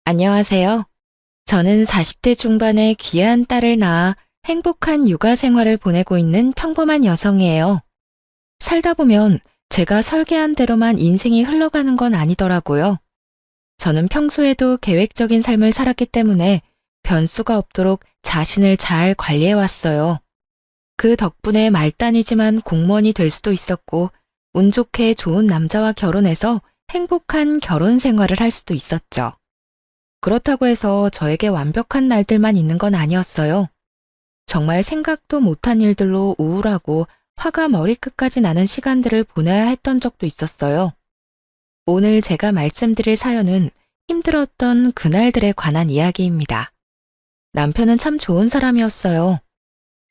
안녕하세요. 저는 40대 중반의 귀한 딸을 낳아 행복한 육아 생활을 보내고 있는 평범한 여성이에요. 살다 보면 제가 설계한 대로만 인생이 흘러가는 건 아니더라고요. 저는 평소에도 계획적인 삶을 살았기 때문에 변수가 없도록 자신을 잘 관리해 왔어요. 그 덕분에 말단이지만 공무원이 될 수도 있었고, 운 좋게 좋은 남자와 결혼해서 행복한 결혼 생활을 할 수도 있었죠. 그렇다고 해서 저에게 완벽한 날들만 있는 건 아니었어요. 정말 생각도 못한 일들로 우울하고 화가 머리끝까지 나는 시간들을 보내야 했던 적도 있었어요. 오늘 제가 말씀드릴 사연은 힘들었던 그날들에 관한 이야기입니다. 남편은 참 좋은 사람이었어요.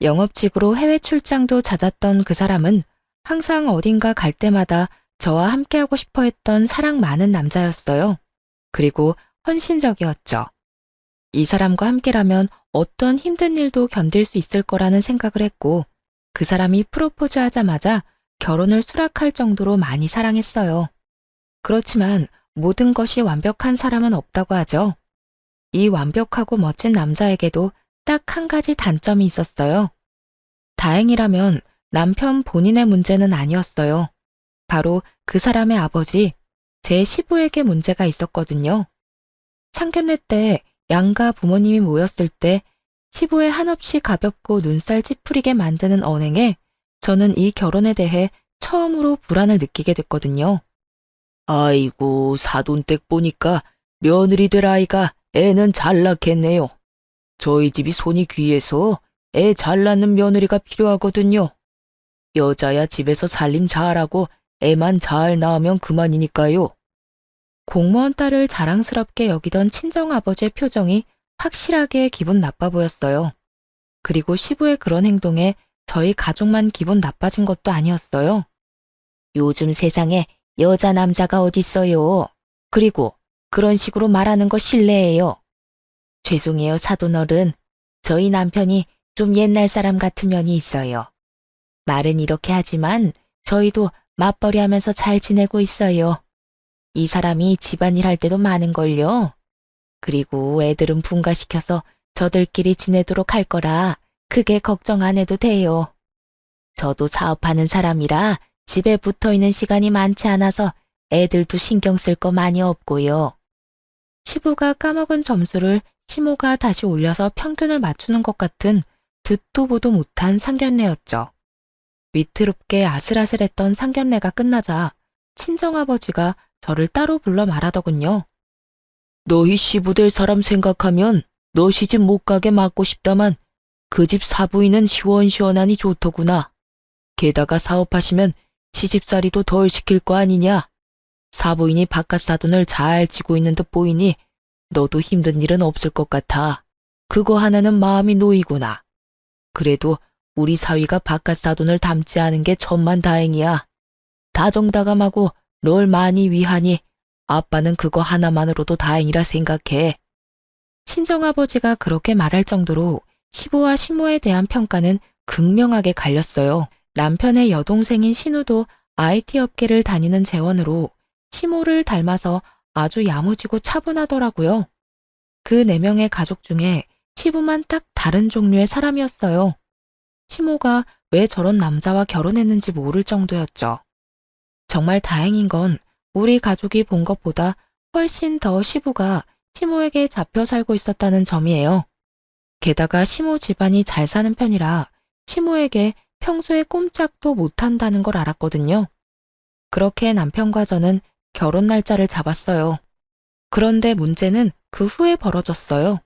영업직으로 해외 출장도 잦았던 그 사람은 항상 어딘가 갈 때마다 저와 함께하고 싶어 했던 사랑 많은 남자였어요. 그리고 헌신적이었죠. 이 사람과 함께라면 어떤 힘든 일도 견딜 수 있을 거라는 생각을 했고, 그 사람이 프로포즈 하자마자 결혼을 수락할 정도로 많이 사랑했어요. 그렇지만 모든 것이 완벽한 사람은 없다고 하죠. 이 완벽하고 멋진 남자에게도 딱 한 가지 단점이 있었어요. 다행이라면 남편 본인의 문제는 아니었어요. 바로 그 사람의 아버지, 제 시부에게 문제가 있었거든요. 상견례 때 양가 부모님이 모였을 때 시부의 한없이 가볍고 눈살 찌푸리게 만드는 언행에 저는 이 결혼에 대해 처음으로 불안을 느끼게 됐거든요. 아이고, 사돈댁 보니까 며느리 될 아이가 애는 잘 낳겠네요. 저희 집이 손이 귀해서 애 잘 낳는 며느리가 필요하거든요. 여자야 집에서 살림 잘하고 애만 잘 낳으면 그만이니까요. 공무원 딸을 자랑스럽게 여기던 친정아버지의 표정이 확실하게 기분 나빠 보였어요. 그리고 시부의 그런 행동에 저희 가족만 기분 나빠진 것도 아니었어요. 요즘 세상에 여자 남자가 어딨어요. 그리고 그런 식으로 말하는 거 실례예요. 죄송해요, 사돈어른. 저희 남편이 좀 옛날 사람 같은 면이 있어요. 말은 이렇게 하지만 저희도 맞벌이 하면서 잘 지내고 있어요. 이 사람이 집안일 할 때도 많은걸요. 그리고 애들은 분가시켜서 저들끼리 지내도록 할 거라 크게 걱정 안 해도 돼요. 저도 사업하는 사람이라 집에 붙어 있는 시간이 많지 않아서 애들도 신경 쓸 거 많이 없고요. 시부가 까먹은 점수를 시모가 다시 올려서 평균을 맞추는 것 같은 듣도 보도 못한 상견례였죠. 위태롭게 아슬아슬했던 상견례가 끝나자 친정아버지가 저를 따로 불러 말하더군요. 너희 시부될 사람 생각하면 너 시집 못 가게 막고 싶다만 그 집 사부인은 시원시원하니 좋더구나. 게다가 사업하시면 시집살이도 덜 시킬 거 아니냐. 사부인이 바깥 사돈을 잘 지고 있는 듯 보이니 너도 힘든 일은 없을 것 같아. 그거 하나는 마음이 놓이구나. 그래도 우리 사위가 바깥 사돈을 닮지 않은 게 천만다행이야. 다정다감하고 널 많이 위하니 아빠는 그거 하나만으로도 다행이라 생각해. 친정아버지가 그렇게 말할 정도로 시부와 시모에 대한 평가는 극명하게 갈렸어요. 남편의 여동생인 신우도 IT 업계를 다니는 재원으로 시모를 닮아서 아주 야무지고 차분하더라고요. 그 네 명의 가족 중에 시부만 딱 다른 종류의 사람이었어요. 시모가 왜 저런 남자와 결혼했는지 모를 정도였죠. 정말 다행인 건 우리 가족이 본 것보다 훨씬 더 시부가 시모에게 잡혀 살고 있었다는 점이에요. 게다가 시모 집안이 잘 사는 편이라 시모에게 평소에 꼼짝도 못한다는 걸 알았거든요. 그렇게 남편과 저는 결혼 날짜를 잡았어요. 그런데 문제는 그 후에 벌어졌어요.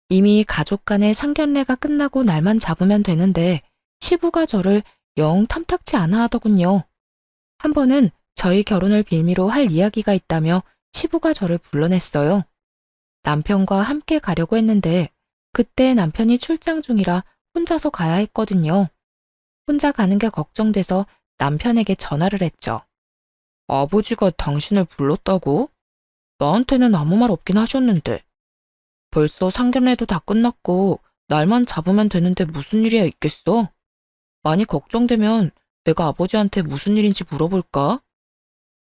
이미 가족 간의 상견례가 끝나고 날만 잡으면 되는데 시부가 저를 영 탐탁치 않아 하더군요. 한 번은 저희 결혼을 빌미로 할 이야기가 있다며 시부가 저를 불러냈어요. 남편과 함께 가려고 했는데 그때 남편이 출장 중이라 혼자서 가야 했거든요. 혼자 가는 게 걱정돼서 남편에게 전화를 했죠. 아버지가 당신을 불렀다고? 나한테는 아무 말 없긴 하셨는데. 벌써 상견례도 다 끝났고 날만 잡으면 되는데 무슨 일이야 있겠어? 많이 걱정되면 내가 아버지한테 무슨 일인지 물어볼까?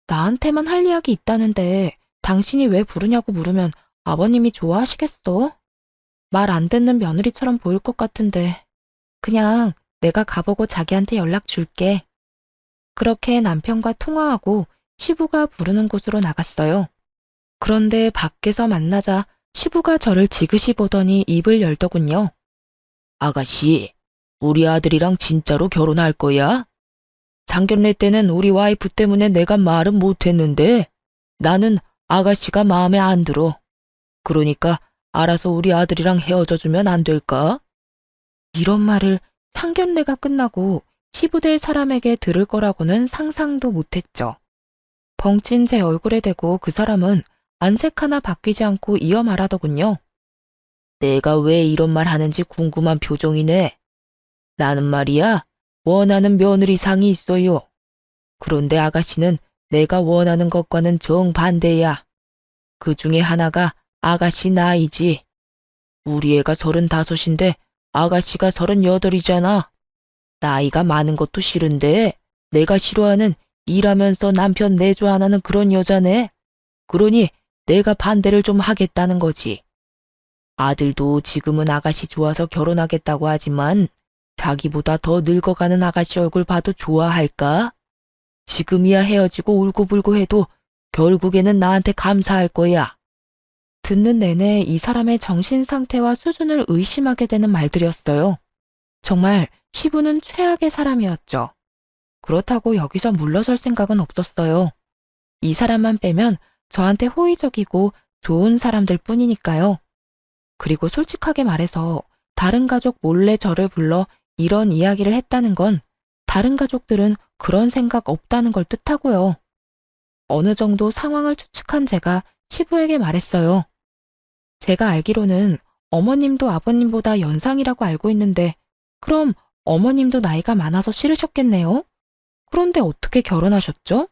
나한테만 할 이야기 있다는데 당신이 왜 부르냐고 물으면 아버님이 좋아하시겠어? 말 안 듣는 며느리처럼 보일 것 같은데. 그냥 내가 가보고 자기한테 연락 줄게. 그렇게 남편과 통화하고 시부가 부르는 곳으로 나갔어요. 그런데 밖에서 만나자 시부가 저를 지그시 보더니 입을 열더군요. 아가씨, 우리 아들이랑 진짜로 결혼할 거야? 상견례 때는 우리 와이프 때문에 내가 말은 못했는데 나는 아가씨가 마음에 안 들어. 그러니까 알아서 우리 아들이랑 헤어져 주면 안 될까? 이런 말을 상견례가 끝나고 시부될 사람에게 들을 거라고는 상상도 못했죠. 벙찐 제 얼굴에 대고 그 사람은 안색 하나 바뀌지 않고 이어 말하더군요. 내가 왜 이런 말 하는지 궁금한 표정이네. 나는 말이야, 원하는 며느리상이 있어요. 그런데 아가씨는 내가 원하는 것과는 정반대야. 그 중에 하나가 아가씨 나이지. 우리 애가 35인데 아가씨가 38이잖아. 나이가 많은 것도 싫은데 내가 싫어하는 일하면서 남편 내조 안 하는 그런 여자네. 그러니 내가 반대를 좀 하겠다는 거지. 아들도 지금은 아가씨 좋아서 결혼하겠다고 하지만 자기보다 더 늙어가는 아가씨 얼굴 봐도 좋아할까? 지금이야 헤어지고 울고불고 해도 결국에는 나한테 감사할 거야. 듣는 내내 이 사람의 정신 상태와 수준을 의심하게 되는 말들이었어요. 정말 시부는 최악의 사람이었죠. 그렇다고 여기서 물러설 생각은 없었어요. 이 사람만 빼면 저한테 호의적이고 좋은 사람들 뿐이니까요. 그리고 솔직하게 말해서 다른 가족 몰래 저를 불러 이런 이야기를 했다는 건 다른 가족들은 그런 생각 없다는 걸 뜻하고요. 어느 정도 상황을 추측한 제가 시부에게 말했어요. 제가 알기로는 어머님도 아버님보다 연상이라고 알고 있는데 그럼 어머님도 나이가 많아서 싫으셨겠네요? 그런데 어떻게 결혼하셨죠?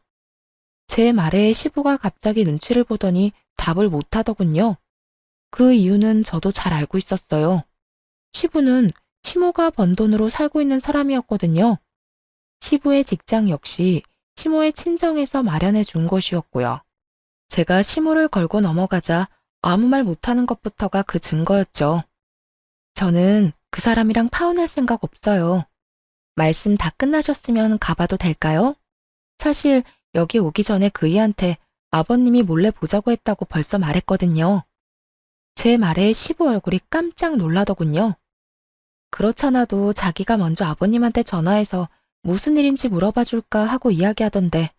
제 말에 시부가 갑자기 눈치를 보더니 답을 못하더군요. 그 이유는 저도 잘 알고 있었어요. 시부는 시모가 번 돈으로 살고 있는 사람이었거든요. 시부의 직장 역시 시모의 친정에서 마련해 준 것이었고요. 제가 시모를 걸고 넘어가자 아무 말 못하는 것부터가 그 증거였죠. 저는 그 사람이랑 파혼할 생각 없어요. 말씀 다 끝나셨으면 가봐도 될까요? 사실 여기 오기 전에 그이한테 아버님이 몰래 보자고 했다고 벌써 말했거든요. 제 말에 시부 얼굴이 깜짝 놀라더군요. 그렇잖아도 자기가 먼저 아버님한테 전화해서 무슨 일인지 물어봐 줄까 하고 이야기하던데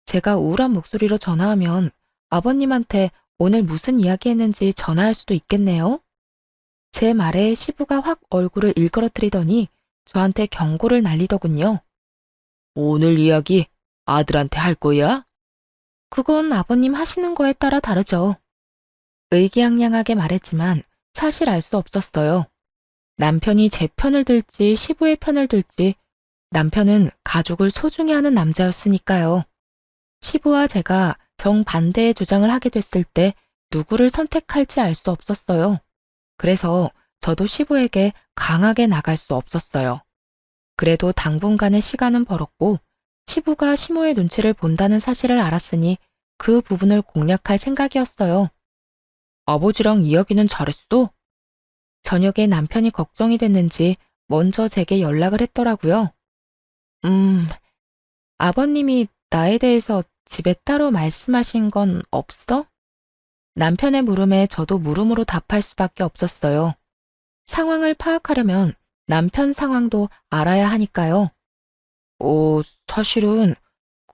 제가 우울한 목소리로 전화하면 아버님한테 오늘 무슨 이야기 했는지 전화할 수도 있겠네요. 제 말에 시부가 확 얼굴을 일그러뜨리더니 저한테 경고를 날리더군요. 오늘 이야기 아들한테 할 거야? 그건 아버님 하시는 거에 따라 다르죠. 의기양양하게 말했지만 사실 알 수 없었어요. 남편이 제 편을 들지 시부의 편을 들지 남편은 가족을 소중히 하는 남자였으니까요. 시부와 제가 정반대의 주장을 하게 됐을 때 누구를 선택할지 알 수 없었어요. 그래서 저도 시부에게 강하게 나갈 수 없었어요. 그래도 당분간의 시간은 벌었고 시부가 시모의 눈치를 본다는 사실을 알았으니 그 부분을 공략할 생각이었어요. 아버지랑 이야기는 잘했어? 저녁에 남편이 걱정이 됐는지 먼저 제게 연락을 했더라고요. 아버님이 나에 대해서 집에 따로 말씀하신 건 없어? 남편의 물음에 저도 물음으로 답할 수밖에 없었어요. 상황을 파악하려면 남편 상황도 알아야 하니까요. 사실은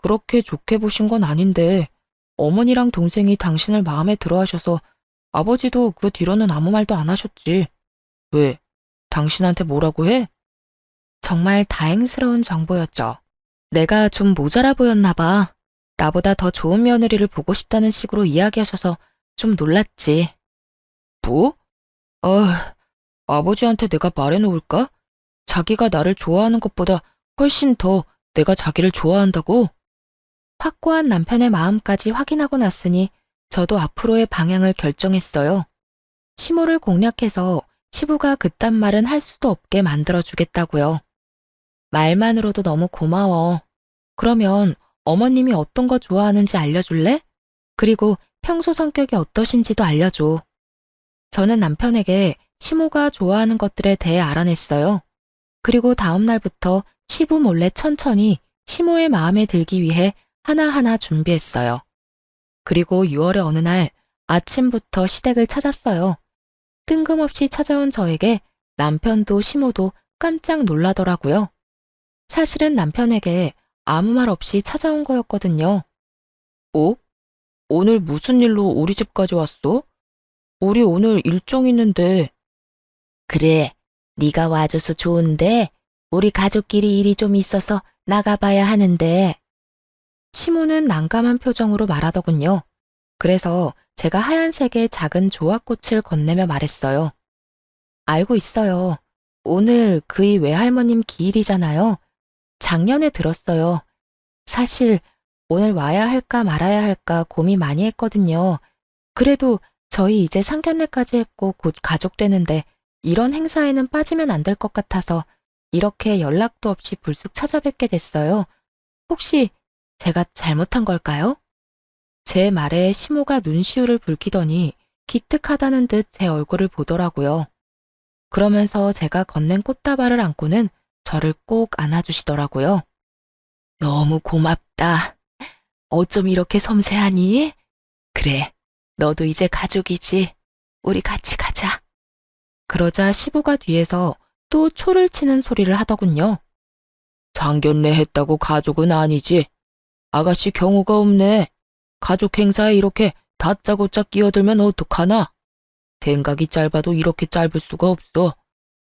그렇게 좋게 보신 건 아닌데 어머니랑 동생이 당신을 마음에 들어 하셔서 아버지도 그 뒤로는 아무 말도 안 하셨지. 왜? 당신한테 뭐라고 해? 정말 다행스러운 정보였죠. 내가 좀 모자라 보였나 봐. 나보다 더 좋은 며느리를 보고 싶다는 식으로 이야기하셔서 좀 놀랐지. 뭐? 아버지한테 내가 말해놓을까? 자기가 나를 좋아하는 것보다 훨씬 더 내가 자기를 좋아한다고? 확고한 남편의 마음까지 확인하고 났으니 저도 앞으로의 방향을 결정했어요. 시모를 공략해서 시부가 그딴 말은 할 수도 없게 만들어주겠다고요. 말만으로도 너무 고마워. 그러면 어머님이 어떤 거 좋아하는지 알려줄래? 그리고 평소 성격이 어떠신지도 알려줘. 저는 남편에게 시모가 좋아하는 것들에 대해 알아냈어요. 그리고 다음 날부터 시부 몰래 천천히 시모의 마음에 들기 위해 하나하나 준비했어요. 그리고 6월의 어느 날 아침부터 시댁을 찾았어요. 뜬금없이 찾아온 저에게 남편도 시모도 깜짝 놀라더라고요. 사실은 남편에게 아무 말 없이 찾아온 거였거든요. 어? 오늘 무슨 일로 우리 집까지 왔어? 우리 오늘 일정 있는데. 그래, 네가 와줘서 좋은데 우리 가족끼리 일이 좀 있어서 나가봐야 하는데. 시모는 난감한 표정으로 말하더군요. 그래서 제가 하얀색의 작은 조합꽃을 건네며 말했어요. 알고 있어요. 오늘 그이 외할머님 기일이잖아요. 작년에 들었어요. 사실 오늘 와야 할까 말아야 할까 고민 많이 했거든요. 그래도 저희 이제 상견례까지 했고 곧 가족 되는데 이런 행사에는 빠지면 안 될 것 같아서 이렇게 연락도 없이 불쑥 찾아뵙게 됐어요. 혹시 제가 잘못한 걸까요? 제 말에 시모가 눈시울을 붉히더니 기특하다는 듯 제 얼굴을 보더라고요. 그러면서 제가 건넨 꽃다발을 안고는 저를 꼭 안아주시더라고요. 너무 고맙다. 어쩜 이렇게 섬세하니? 그래, 너도 이제 가족이지. 우리 같이 가자. 그러자 시부가 뒤에서 또 초를 치는 소리를 하더군요. 상견례 했다고 가족은 아니지. 아가씨 경우가 없네. 가족 행사에 이렇게 다짜고짜 끼어들면 어떡하나? 생각이 짧아도 이렇게 짧을 수가 없어.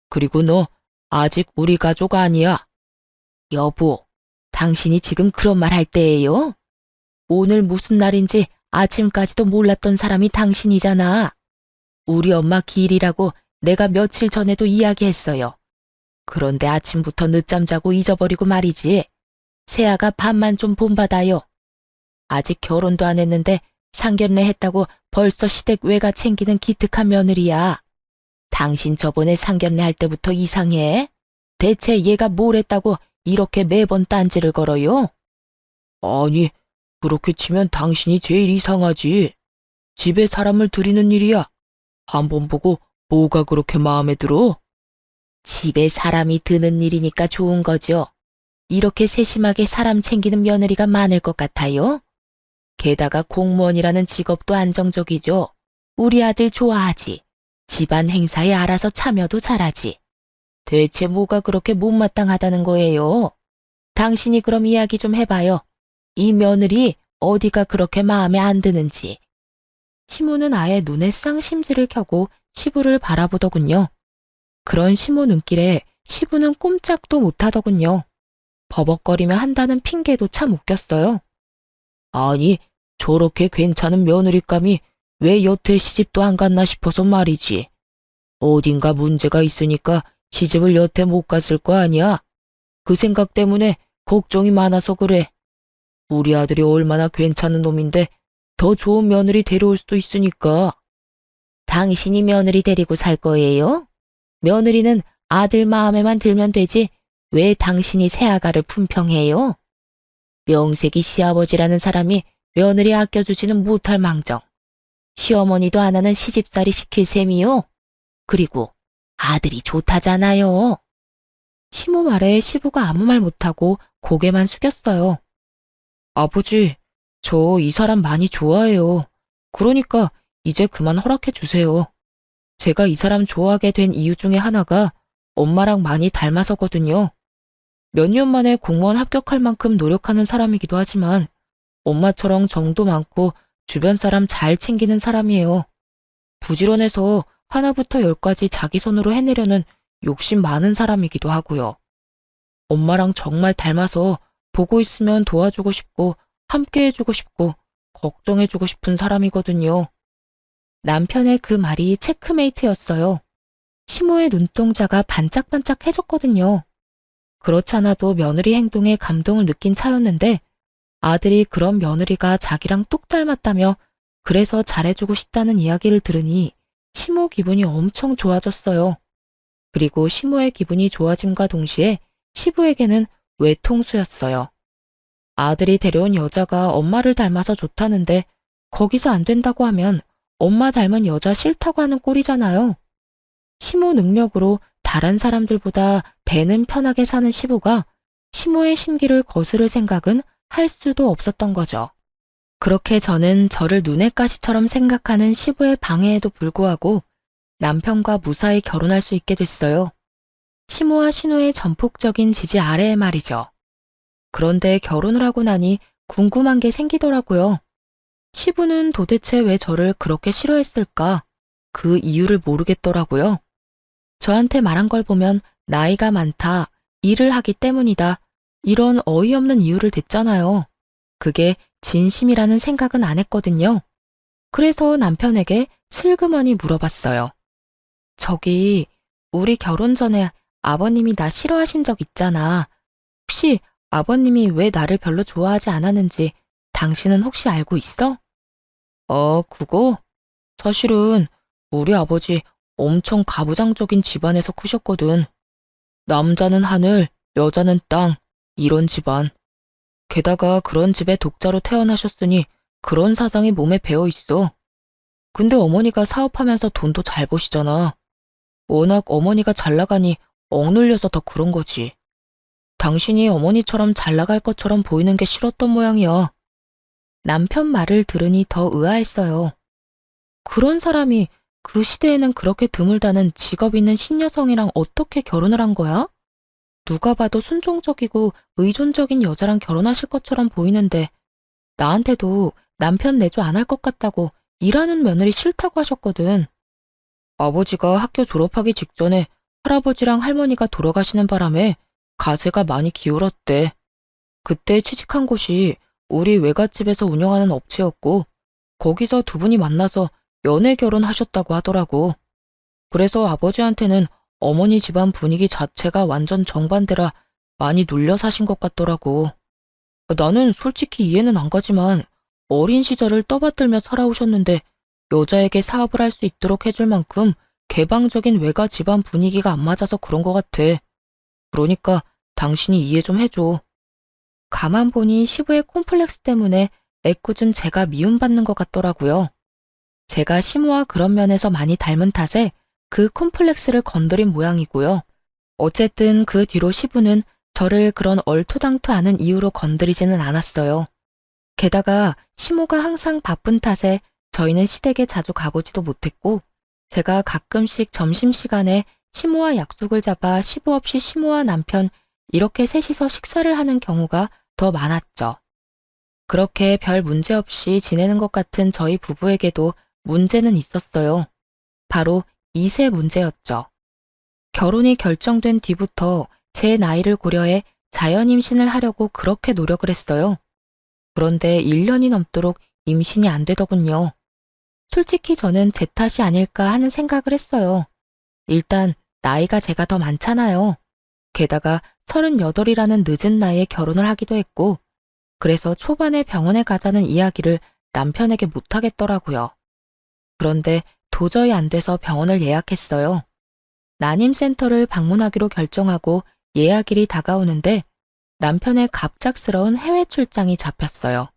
그리고 너 아직 우리 가족 아니야. 여보, 당신이 지금 그런 말 할 때예요? 오늘 무슨 날인지 아침까지도 몰랐던 사람이 당신이잖아. 우리 엄마 기일이라고 내가 며칠 전에도 이야기했어요. 그런데 아침부터 늦잠 자고 잊어버리고 말이지. 새아가 밥만 좀 본받아요. 아직 결혼도 안 했는데 상견례 했다고 벌써 시댁 외가 챙기는 기특한 며느리야. 당신 저번에 상견례 할 때부터 이상해? 대체 얘가 뭘 했다고 이렇게 매번 딴지를 걸어요? 아니, 그렇게 치면 당신이 제일 이상하지. 집에 사람을 들이는 일이야. 한번 보고 뭐가 그렇게 마음에 들어? 집에 사람이 드는 일이니까 좋은 거죠. 이렇게 세심하게 사람 챙기는 며느리가 많을 것 같아요? 게다가 공무원이라는 직업도 안정적이죠. 우리 아들 좋아하지. 집안 행사에 알아서 참여도 잘하지. 대체 뭐가 그렇게 못마땅하다는 거예요? 당신이 그럼 이야기 좀 해봐요. 이 며느리 어디가 그렇게 마음에 안 드는지. 시모는 아예 눈에 쌍심지를 켜고 시부를 바라보더군요. 그런 시모 눈길에 시부는 꼼짝도 못하더군요. 버벅거리며 한다는 핑계도 참 웃겼어요. 아니, 저렇게 괜찮은 며느리감이 왜 여태 시집도 안 갔나 싶어서 말이지. 어딘가 문제가 있으니까 시집을 여태 못 갔을 거 아니야? 그 생각 때문에 걱정이 많아서 그래. 우리 아들이 얼마나 괜찮은 놈인데 더 좋은 며느리 데려올 수도 있으니까. 당신이 며느리 데리고 살 거예요? 며느리는 아들 마음에만 들면 되지 왜 당신이 새아가를 품평해요? 명색이 시아버지라는 사람이 며느리 아껴주지는 못할 망정. 시어머니도 안 하는 시집살이 시킬 셈이요. 그리고 아들이 좋다잖아요. 시모 말에 시부가 아무 말 못하고 고개만 숙였어요. 아버지, 저 이 사람 많이 좋아해요. 그러니까 이제 그만 허락해 주세요. 제가 이 사람 좋아하게 된 이유 중에 하나가 엄마랑 많이 닮아서거든요. 몇 년 만에 공무원 합격할 만큼 노력하는 사람이기도 하지만 엄마처럼 정도 많고 주변 사람 잘 챙기는 사람이에요. 부지런해서 하나부터 열까지 자기 손으로 해내려는 욕심 많은 사람이기도 하고요. 엄마랑 정말 닮아서 보고 있으면 도와주고 싶고 함께 해주고 싶고 걱정해주고 싶은 사람이거든요. 남편의 그 말이 체크메이트였어요. 시모의 눈동자가 반짝반짝해졌거든요. 그렇지 않아도 며느리 행동에 감동을 느낀 차였는데 아들이 그런 며느리가 자기랑 똑 닮았다며 그래서 잘해주고 싶다는 이야기를 들으니 시모 기분이 엄청 좋아졌어요. 그리고 시모의 기분이 좋아짐과 동시에 시부에게는 외통수였어요. 아들이 데려온 여자가 엄마를 닮아서 좋다는데 거기서 안 된다고 하면 엄마 닮은 여자 싫다고 하는 꼴이잖아요. 시모 능력으로 다른 사람들보다 배는 편하게 사는 시부가 시모의 심기를 거스를 생각은 할 수도 없었던 거죠. 그렇게 저는 저를 눈의 가시처럼 생각하는 시부의 방해에도 불구하고 남편과 무사히 결혼할 수 있게 됐어요. 시모와 신우의 전폭적인 지지 아래에 말이죠. 그런데 결혼을 하고 나니 궁금한 게 생기더라고요. 시부는 도대체 왜 저를 그렇게 싫어했을까? 그 이유를 모르겠더라고요. 저한테 말한 걸 보면 나이가 많다, 일을 하기 때문이다, 이런 어이없는 이유를 댔잖아요. 그게 진심이라는 생각은 안 했거든요. 그래서 남편에게 슬그머니 물어봤어요. 저기, 우리 결혼 전에 아버님이 나 싫어하신 적 있잖아. 혹시 아버님이 왜 나를 별로 좋아하지 않았는지 당신은 혹시 알고 있어? 그거? 사실은 우리 아버지 엄청 가부장적인 집안에서 크셨거든. 남자는 하늘, 여자는 땅, 이런 집안. 게다가 그런 집에 독자로 태어나셨으니 그런 사상이 몸에 배어 있어. 근데 어머니가 사업하면서 돈도 잘 버시잖아. 워낙 어머니가 잘 나가니 억눌려서 더 그런 거지. 당신이 어머니처럼 잘 나갈 것처럼 보이는 게 싫었던 모양이야. 남편 말을 들으니 더 의아했어요. 그런 사람이 그 시대에는 그렇게 드물다는 직업 있는 신여성이랑 어떻게 결혼을 한 거야? 누가 봐도 순종적이고 의존적인 여자랑 결혼하실 것처럼 보이는데 나한테도 남편 내조 안 할 것 같다고 일하는 며느리 싫다고 하셨거든. 아버지가 학교 졸업하기 직전에 할아버지랑 할머니가 돌아가시는 바람에 가세가 많이 기울었대. 그때 취직한 곳이 우리 외갓집에서 운영하는 업체였고 거기서 두 분이 만나서 연애 결혼하셨다고 하더라고. 그래서 아버지한테는 어머니 집안 분위기 자체가 완전 정반대라 많이 눌려 사신 것 같더라고. 나는 솔직히 이해는 안 가지만 어린 시절을 떠받들며 살아오셨는데 여자에게 사업을 할 수 있도록 해줄 만큼 개방적인 외가 집안 분위기가 안 맞아서 그런 것 같아. 그러니까 당신이 이해 좀 해줘. 가만 보니 시부의 콤플렉스 때문에 애꿎은 제가 미움받는 것 같더라고요. 제가 시모와 그런 면에서 많이 닮은 탓에 그 콤플렉스를 건드린 모양이고요. 어쨌든 그 뒤로 시부는 저를 그런 얼토당토 않은 이유로 건드리지는 않았어요. 게다가 시모가 항상 바쁜 탓에 저희는 시댁에 자주 가보지도 못했고 제가 가끔씩 점심시간에 시모와 약속을 잡아 시부 없이 시모와 남편 이렇게 셋이서 식사를 하는 경우가 더 많았죠. 그렇게 별 문제 없이 지내는 것 같은 저희 부부에게도 문제는 있었어요. 바로 2세 문제였죠. 결혼이 결정된 뒤부터 제 나이를 고려해 자연 임신을 하려고 그렇게 노력을 했어요. 그런데 1년이 넘도록 임신이 안 되더군요. 솔직히 저는 제 탓이 아닐까 하는 생각을 했어요. 일단 나이가 제가 더 많잖아요. 게다가 38이라는 늦은 나이에 결혼을 하기도 했고 그래서 초반에 병원에 가자는 이야기를 남편에게 못하겠더라고요. 그런데 도저히 안 돼서 병원을 예약했어요. 난임센터를 방문하기로 결정하고 예약일이 다가오는데 남편의 갑작스러운 해외 출장이 잡혔어요.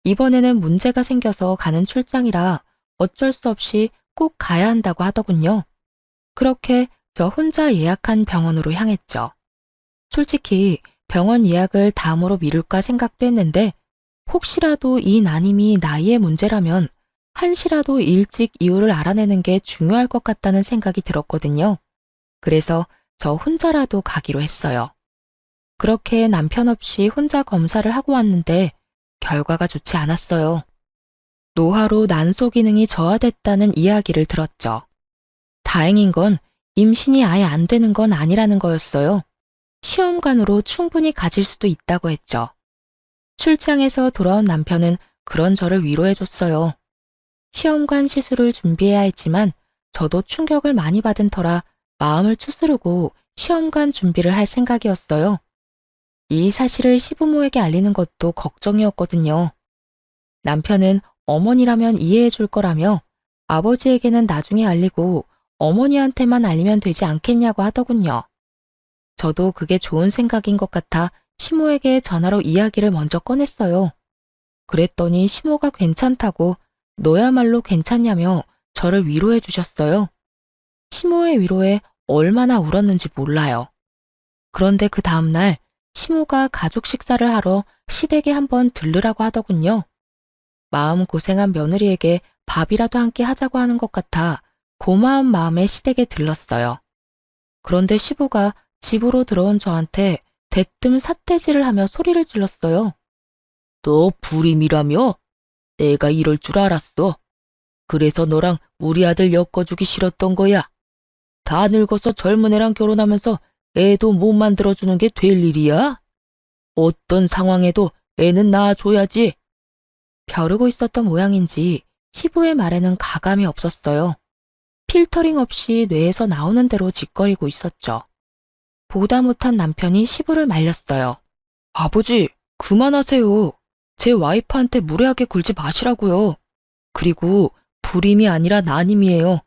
이번에는 문제가 생겨서 가는 출장이라 어쩔 수 없이 꼭 가야 한다고 하더군요. 그렇게 저 혼자 예약한 병원으로 향했죠. 솔직히 병원 예약을 다음으로 미룰까 생각도 했는데 혹시라도 이 난임이 나이의 문제라면 한시라도 일찍 이유를 알아내는 게 중요할 것 같다는 생각이 들었거든요. 그래서 저 혼자라도 가기로 했어요. 그렇게 남편 없이 혼자 검사를 하고 왔는데 결과가 좋지 않았어요. 노화로 난소 기능이 저하됐다는 이야기를 들었죠. 다행인 건 임신이 아예 안 되는 건 아니라는 거였어요. 시험관으로 충분히 가질 수도 있다고 했죠. 출장에서 돌아온 남편은 그런 저를 위로해줬어요. 시험관 시술을 준비해야 했지만 저도 충격을 많이 받은 터라 마음을 추스르고 시험관 준비를 할 생각이었어요. 이 사실을 시부모에게 알리는 것도 걱정이었거든요. 남편은 어머니라면 이해해 줄 거라며 아버지에게는 나중에 알리고 어머니한테만 알리면 되지 않겠냐고 하더군요. 저도 그게 좋은 생각인 것 같아 시모에게 전화로 이야기를 먼저 꺼냈어요. 그랬더니 시모가 괜찮다고 너야말로 괜찮냐며 저를 위로해 주셨어요. 시모의 위로에 얼마나 울었는지 몰라요. 그런데 그 다음날 시모가 가족 식사를 하러 시댁에 한번 들르라고 하더군요. 마음 고생한 며느리에게 밥이라도 함께 하자고 하는 것 같아 고마운 마음에 시댁에 들렀어요. 그런데 시부가 집으로 들어온 저한테 대뜸 삿대질을 하며 소리를 질렀어요. 너 불임이라며? 내가 이럴 줄 알았어. 그래서 너랑 우리 아들 엮어주기 싫었던 거야. 다 늙어서 젊은 애랑 결혼하면서 애도 못 만들어주는 게 될 일이야? 어떤 상황에도 애는 낳아줘야지. 벼르고 있었던 모양인지 시부의 말에는 가감이 없었어요. 필터링 없이 뇌에서 나오는 대로 짓거리고 있었죠. 보다 못한 남편이 시부를 말렸어요. 아버지, 그만하세요. 제 와이프한테 무례하게 굴지 마시라고요. 그리고 불임이 아니라 난임이에요.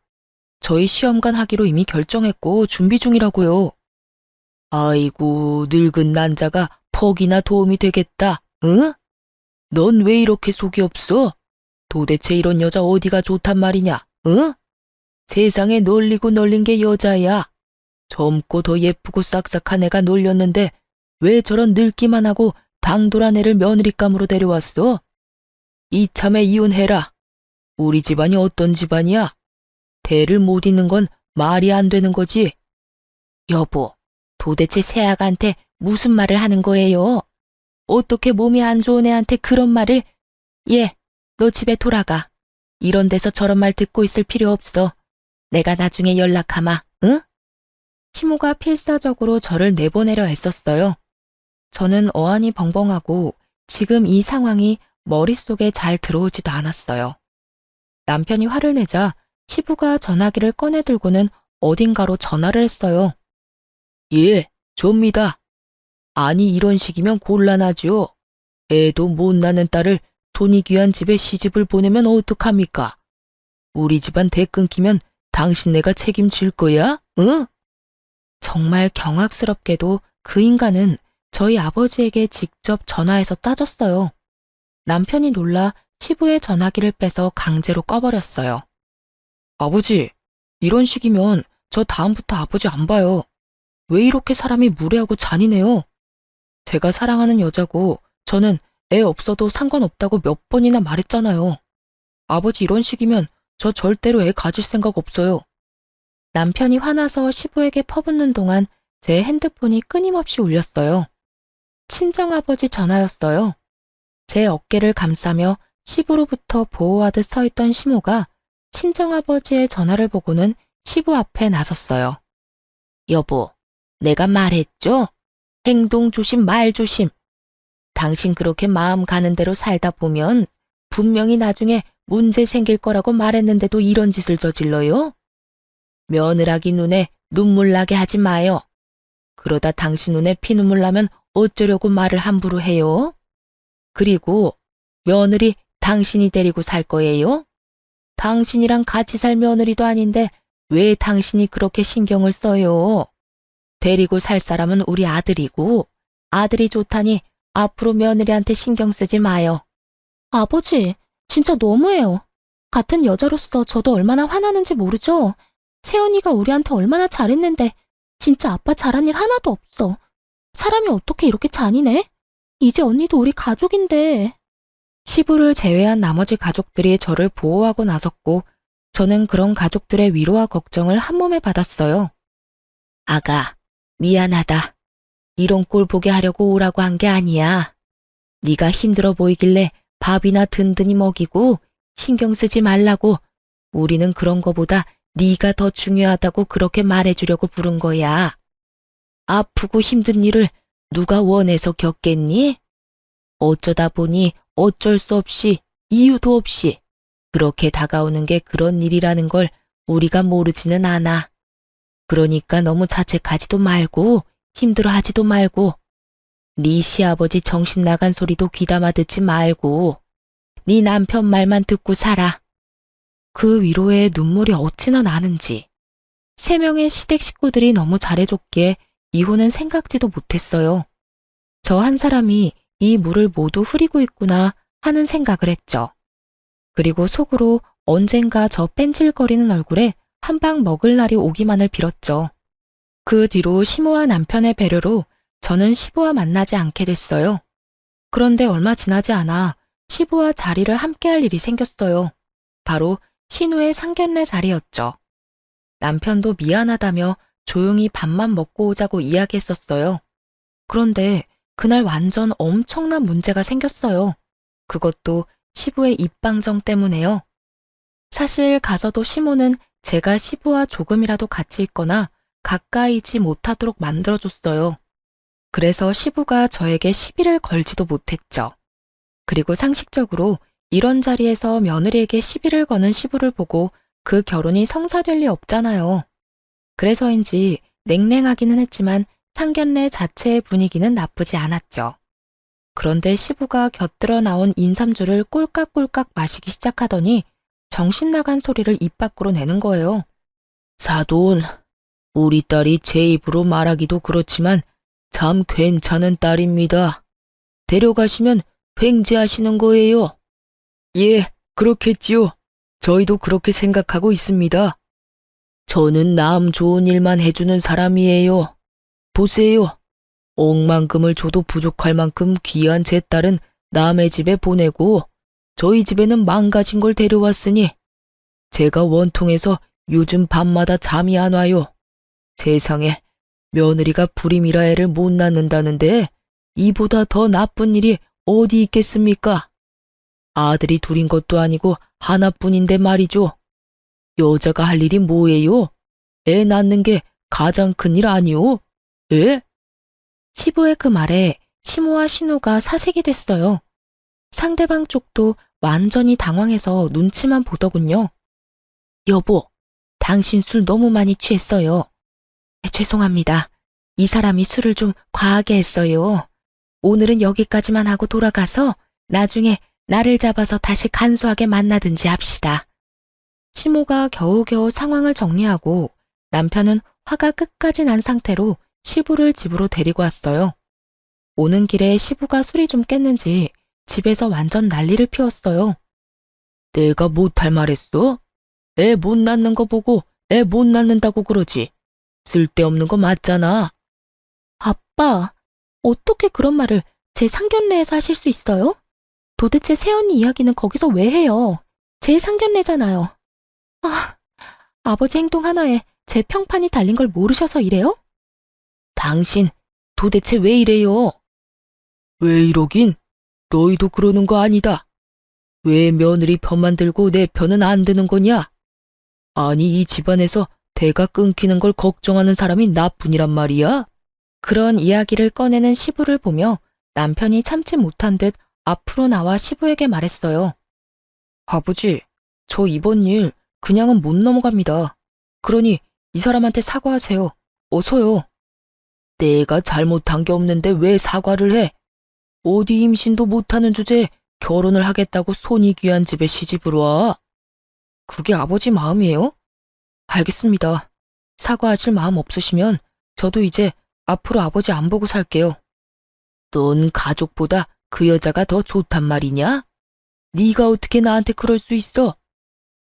저희 시험관 하기로 이미 결정했고 준비 중이라고요. 아이고, 늙은 난자가 퍽이나 도움이 되겠다, 응? 넌 왜 이렇게 속이 없어? 도대체 이런 여자 어디가 좋단 말이냐, 응? 세상에 널리고 널린 게 여자야. 젊고 더 예쁘고 싹싹한 애가 놀렸는데 왜 저런 늙기만 하고 당돌한 애를 며느리감으로 데려왔어? 이참에 이혼해라. 우리 집안이 어떤 집안이야? 대를 못 잇는 건 말이 안 되는 거지. 여보, 도대체 새아가한테 무슨 말을 하는 거예요? 어떻게 몸이 안 좋은 애한테 그런 말을... 예, 너 집에 돌아가. 이런 데서 저런 말 듣고 있을 필요 없어. 내가 나중에 연락하마, 응? 시모가 필사적으로 저를 내보내려 애썼어요. 저는 어안이 벙벙하고 지금 이 상황이 머릿속에 잘 들어오지도 않았어요. 남편이 화를 내자 시부가 전화기를 꺼내 들고는 어딘가로 전화를 했어요. 예, 접니다. 아니 이런 식이면 곤란하지요. 애도 못 낳는 딸을 손이 귀한 집에 시집을 보내면 어떡합니까? 우리 집안 대 끊기면 당신네가 책임질 거야? 응? 정말 경악스럽게도 그 인간은 저희 아버지에게 직접 전화해서 따졌어요. 남편이 놀라 시부의 전화기를 빼서 강제로 꺼버렸어요. 아버지, 이런 식이면 저 다음부터 아버지 안 봐요. 왜 이렇게 사람이 무례하고 잔인해요? 제가 사랑하는 여자고 저는 애 없어도 상관없다고 몇 번이나 말했잖아요. 아버지 이런 식이면 저 절대로 애 가질 생각 없어요. 남편이 화나서 시부에게 퍼붓는 동안 제 핸드폰이 끊임없이 울렸어요. 친정아버지 전화였어요. 제 어깨를 감싸며 시부로부터 보호하듯 서있던 시모가 친정아버지의 전화를 보고는 시부 앞에 나섰어요. 여보, 내가 말했죠? 행동 조심, 말 조심. 당신 그렇게 마음 가는 대로 살다 보면 분명히 나중에 문제 생길 거라고 말했는데도 이런 짓을 저질러요? 며느라기 눈에 눈물 나게 하지 마요. 그러다 당신 눈에 피눈물 나면 어쩌려고 말을 함부로 해요? 그리고 며느리 당신이 데리고 살 거예요? 당신이랑 같이 살 며느리도 아닌데 왜 당신이 그렇게 신경을 써요? 데리고 살 사람은 우리 아들이고 아들이 좋다니 앞으로 며느리한테 신경 쓰지 마요. 아버지, 진짜 너무해요. 같은 여자로서 저도 얼마나 화나는지 모르죠? 세연이가 우리한테 얼마나 잘했는데 진짜 아빠 잘한 일 하나도 없어. 사람이 어떻게 이렇게 잔인해? 이제 언니도 우리 가족인데. 시부를 제외한 나머지 가족들이 저를 보호하고 나섰고 저는 그런 가족들의 위로와 걱정을 한 몸에 받았어요. 아가, 미안하다. 이런 꼴 보게 하려고 오라고 한 게 아니야. 네가 힘들어 보이길래 밥이나 든든히 먹이고 신경 쓰지 말라고 우리는 그런 거보다 네가 더 중요하다고 그렇게 말해주려고 부른 거야. 아프고 힘든 일을 누가 원해서 겪겠니? 어쩌다 보니 어쩔 수 없이 이유도 없이 그렇게 다가오는 게 그런 일이라는 걸 우리가 모르지는 않아. 그러니까 너무 자책하지도 말고 힘들어하지도 말고 네 시아버지 정신 나간 소리도 귀담아 듣지 말고 네 남편 말만 듣고 살아. 그 위로에 눈물이 어찌나 나는지. 3명의 시댁 식구들이 너무 잘해줬기에 이혼은 생각지도 못했어요. 저 한 사람이 이 물을 모두 흐리고 있구나 하는 생각을 했죠. 그리고 속으로 언젠가 저 뺀질거리는 얼굴에 한 방 먹을 날이 오기만을 빌었죠. 그 뒤로 시모와 남편의 배려로 저는 시부와 만나지 않게 됐어요. 그런데 얼마 지나지 않아 시부와 자리를 함께할 일이 생겼어요. 바로 신우의 상견례 자리였죠. 남편도 미안하다며 조용히 밥만 먹고 오자고 이야기했었어요. 그런데 그날 완전 엄청난 문제가 생겼어요. 그것도 시부의 입방정 때문에요. 사실 가서도 시모는 제가 시부와 조금이라도 같이 있거나 가까이지 못하도록 만들어줬어요. 그래서 시부가 저에게 시비를 걸지도 못했죠. 그리고 상식적으로 이런 자리에서 며느리에게 시비를 거는 시부를 보고 그 결혼이 성사될 리 없잖아요. 그래서인지 냉랭하기는 했지만 상견례 자체의 분위기는 나쁘지 않았죠. 그런데 시부가 곁들여 나온 인삼주를 꼴깍꼴깍 마시기 시작하더니 정신 나간 소리를 입 밖으로 내는 거예요. 사돈, 우리 딸이 제 입으로 말하기도 그렇지만 참 괜찮은 딸입니다. 데려가시면 횡재하시는 거예요. 예, 그렇겠지요. 저희도 그렇게 생각하고 있습니다. 저는 남 좋은 일만 해주는 사람이에요. 보세요. 억만금을 줘도 부족할 만큼 귀한 제 딸은 남의 집에 보내고 저희 집에는 망가진 걸 데려왔으니 제가 원통해서 요즘 밤마다 잠이 안 와요. 세상에 며느리가 불임이라 애를 못 낳는다는데 이보다 더 나쁜 일이 어디 있겠습니까? 아들이 둘인 것도 아니고 하나뿐인데 말이죠. 여자가 할 일이 뭐예요? 애 낳는 게 가장 큰 일 아니오? 에? 시부의 그 말에 시모와 신우가 사색이 됐어요. 상대방 쪽도 완전히 당황해서 눈치만 보더군요. 여보, 당신 술 너무 많이 취했어요. 죄송합니다. 이 사람이 술을 좀 과하게 했어요. 오늘은 여기까지만 하고 돌아가서 나중에 나를 잡아서 다시 간소하게 만나든지 합시다. 시모가 겨우겨우 상황을 정리하고 남편은 화가 끝까지 난 상태로 시부를 집으로 데리고 왔어요. 오는 길에 시부가 술이 좀 깼는지 집에서 완전 난리를 피웠어요. 내가 못할 말했어? 애 못 낳는 거 보고 애 못 낳는다고 그러지. 쓸데없는 거 맞잖아. 아빠, 어떻게 그런 말을 제 상견례에서 하실 수 있어요? 도대체 새언니 이야기는 거기서 왜 해요? 제 상견례잖아요. 아, 아버지 행동 하나에 제 평판이 달린 걸 모르셔서 이래요? 당신 도대체 왜 이래요? 왜 이러긴? 너희도 그러는 거 아니다. 왜 며느리 편만 들고 내 편은 안 드는 거냐? 아니 이 집안에서 대가 끊기는 걸 걱정하는 사람이 나뿐이란 말이야? 그런 이야기를 꺼내는 시부를 보며 남편이 참지 못한 듯 앞으로 나와 시부에게 말했어요. 아버지, 저 이번 일 그냥은 못 넘어갑니다. 그러니 이 사람한테 사과하세요. 어서요. 내가 잘못한 게 없는데 왜 사과를 해? 어디 임신도 못하는 주제에 결혼을 하겠다고 손이 귀한 집에 시집을 와? 그게 아버지 마음이에요? 알겠습니다. 사과하실 마음 없으시면 저도 이제 앞으로 아버지 안 보고 살게요. 넌 가족보다 그 여자가 더 좋단 말이냐? 네가 어떻게 나한테 그럴 수 있어?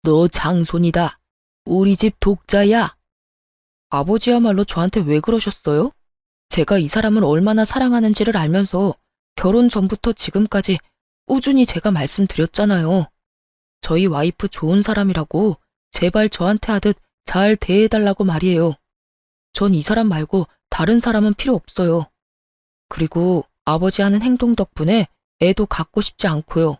너 장손이다. 우리 집 독자야. 아버지야말로 저한테 왜 그러셨어요? 제가 이 사람을 얼마나 사랑하는지를 알면서 결혼 전부터 지금까지 꾸준히 제가 말씀드렸잖아요. 저희 와이프 좋은 사람이라고 제발 저한테 하듯 잘 대해달라고 말이에요. 전 이 사람 말고 다른 사람은 필요 없어요. 그리고 아버지 하는 행동 덕분에 애도 갖고 싶지 않고요.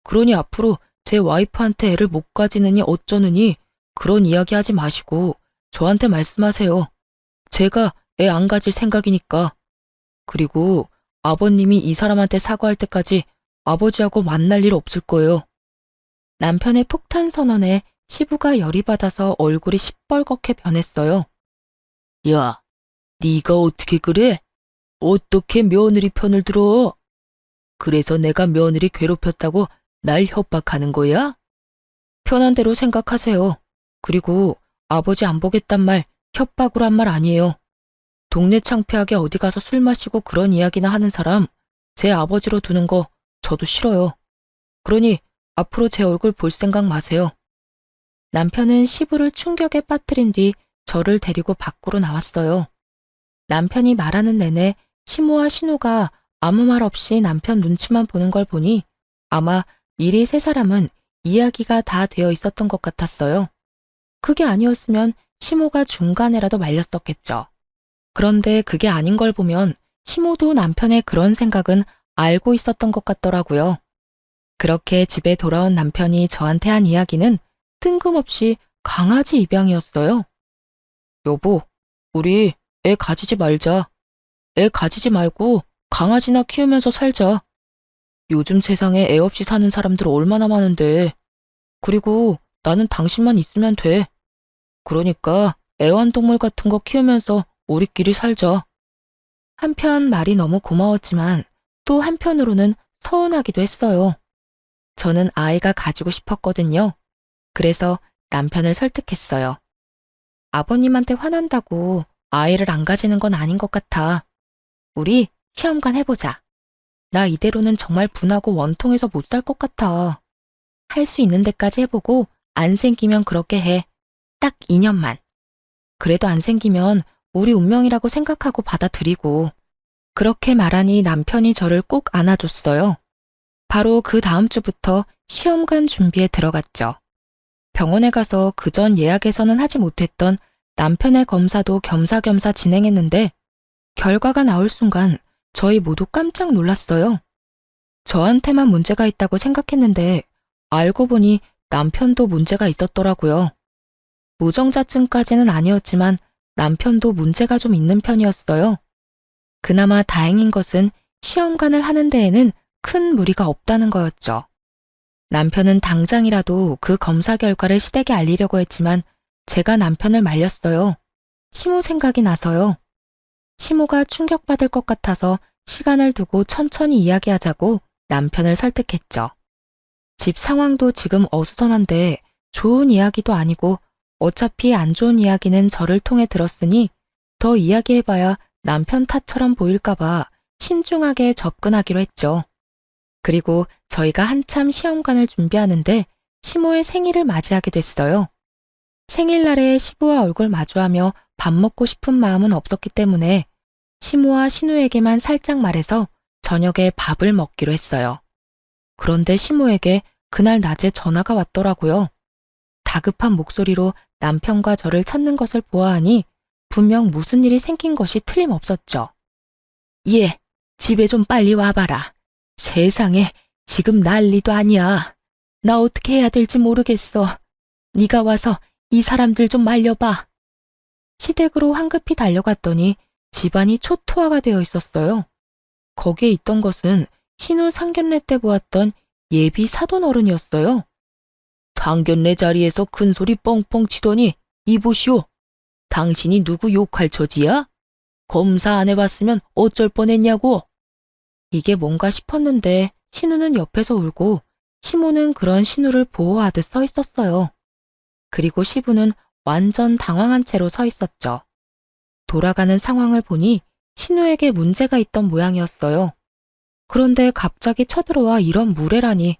그러니 앞으로 제 와이프한테 애를 못 가지느니 어쩌느니 그런 이야기 하지 마시고 저한테 말씀하세요. 제가 애 안 가질 생각이니까. 그리고 아버님이 이 사람한테 사과할 때까지 아버지하고 만날 일 없을 거예요. 남편의 폭탄 선언에 시부가 열이 받아서 얼굴이 시뻘겋게 변했어요. 야, 네가 어떻게 그래? 어떻게 며느리 편을 들어? 그래서 내가 며느리 괴롭혔다고 날 협박하는 거야? 편한 대로 생각하세요. 그리고 아버지 안 보겠단 말 협박으로 한 말 아니에요. 동네 창피하게 어디 가서 술 마시고 그런 이야기나 하는 사람 제 아버지로 두는 거 저도 싫어요. 그러니 앞으로 제 얼굴 볼 생각 마세요. 남편은 시부를 충격에 빠뜨린 뒤 저를 데리고 밖으로 나왔어요. 남편이 말하는 내내 시모와 신우가 아무 말 없이 남편 눈치만 보는 걸 보니 아마 미리 세 사람은 이야기가 다 되어 있었던 것 같았어요. 그게 아니었으면 시모가 중간에라도 말렸었겠죠. 그런데 그게 아닌 걸 보면 시모도 남편의 그런 생각은 알고 있었던 것 같더라고요. 그렇게 집에 돌아온 남편이 저한테 한 이야기는 뜬금없이 강아지 입양이었어요. 여보, 우리 애 가지지 말자. 애 가지지 말고 강아지나 키우면서 살자. 요즘 세상에 애 없이 사는 사람들 얼마나 많은데. 그리고 나는 당신만 있으면 돼. 그러니까 애완동물 같은 거 키우면서 우리끼리 살자. 한편 말이 너무 고마웠지만 또 한편으로는 서운하기도 했어요. 저는 아이가 가지고 싶었거든요. 그래서 남편을 설득했어요. 아버님한테 화난다고 아이를 안 가지는 건 아닌 것 같아. 우리 시험관 해보자. 나 이대로는 정말 분하고 원통해서 못 살 것 같아. 할 수 있는 데까지 해보고 안 생기면 그렇게 해. 딱 2년만. 그래도 안 생기면 우리 운명이라고 생각하고 받아들이고. 그렇게 말하니 남편이 저를 꼭 안아줬어요. 바로 그 다음 주부터 시험관 준비에 들어갔죠. 병원에 가서 그전 예약에서는 하지 못했던 남편의 검사도 겸사겸사 진행했는데 결과가 나올 순간 저희 모두 깜짝 놀랐어요. 저한테만 문제가 있다고 생각했는데 알고 보니 남편도 문제가 있었더라고요. 무정자증까지는 아니었지만 남편도 문제가 좀 있는 편이었어요. 그나마 다행인 것은 시험관을 하는 데에는 큰 무리가 없다는 거였죠. 남편은 당장이라도 그 검사 결과를 시댁에 알리려고 했지만 제가 남편을 말렸어요. 시모 생각이 나서요. 시모가 충격받을 것 같아서 시간을 두고 천천히 이야기하자고 남편을 설득했죠. 집 상황도 지금 어수선한데 좋은 이야기도 아니고 어차피 안 좋은 이야기는 저를 통해 들었으니 더 이야기해봐야 남편 탓처럼 보일까봐 신중하게 접근하기로 했죠. 그리고 저희가 한참 시험관을 준비하는데 시모의 생일을 맞이하게 됐어요. 생일날에 시부와 얼굴 마주하며 밥 먹고 싶은 마음은 없었기 때문에 시모와 신우에게만 살짝 말해서 저녁에 밥을 먹기로 했어요. 그런데 시모에게 그날 낮에 전화가 왔더라고요. 다급한 목소리로 남편과 저를 찾는 것을 보아하니 분명 무슨 일이 생긴 것이 틀림없었죠. 얘, 집에 좀 빨리 와봐라. 세상에, 지금 난리도 아니야. 나 어떻게 해야 될지 모르겠어. 네가 와서 이 사람들 좀 말려봐. 시댁으로 황급히 달려갔더니 집안이 초토화가 되어 있었어요. 거기에 있던 것은 신우 상견례 때 보았던 예비 사돈 어른이었어요. 상견례 자리에서 큰 소리 뻥뻥 치더니 이보시오. 당신이 누구 욕할 처지야? 검사 안 해봤으면 어쩔 뻔했냐고. 이게 뭔가 싶었는데 신우는 옆에서 울고 시모는 그런 신우를 보호하듯 서 있었어요. 그리고 시부는 완전 당황한 채로 서 있었죠. 돌아가는 상황을 보니 신우에게 문제가 있던 모양이었어요. 그런데 갑자기 쳐들어와 이런 무례라니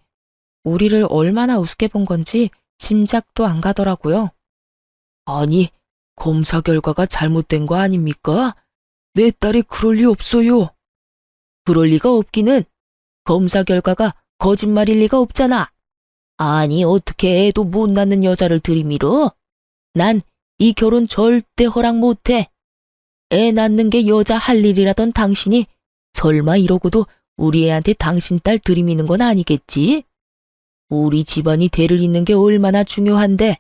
우리를 얼마나 우습게 본 건지 짐작도 안 가더라고요. 아니, 검사 결과가 잘못된 거 아닙니까? 내 딸이 그럴 리 없어요. 그럴 리가 없기는 검사 결과가 거짓말일 리가 없잖아. 아니, 어떻게 애도 못 낳는 여자를 들이밀어? 난 이 결혼 절대 허락 못해. 애 낳는 게 여자 할 일이라던 당신이 설마 이러고도 우리 애한테 당신 딸 들이미는 건 아니겠지? 우리 집안이 대를 잇는 게 얼마나 중요한데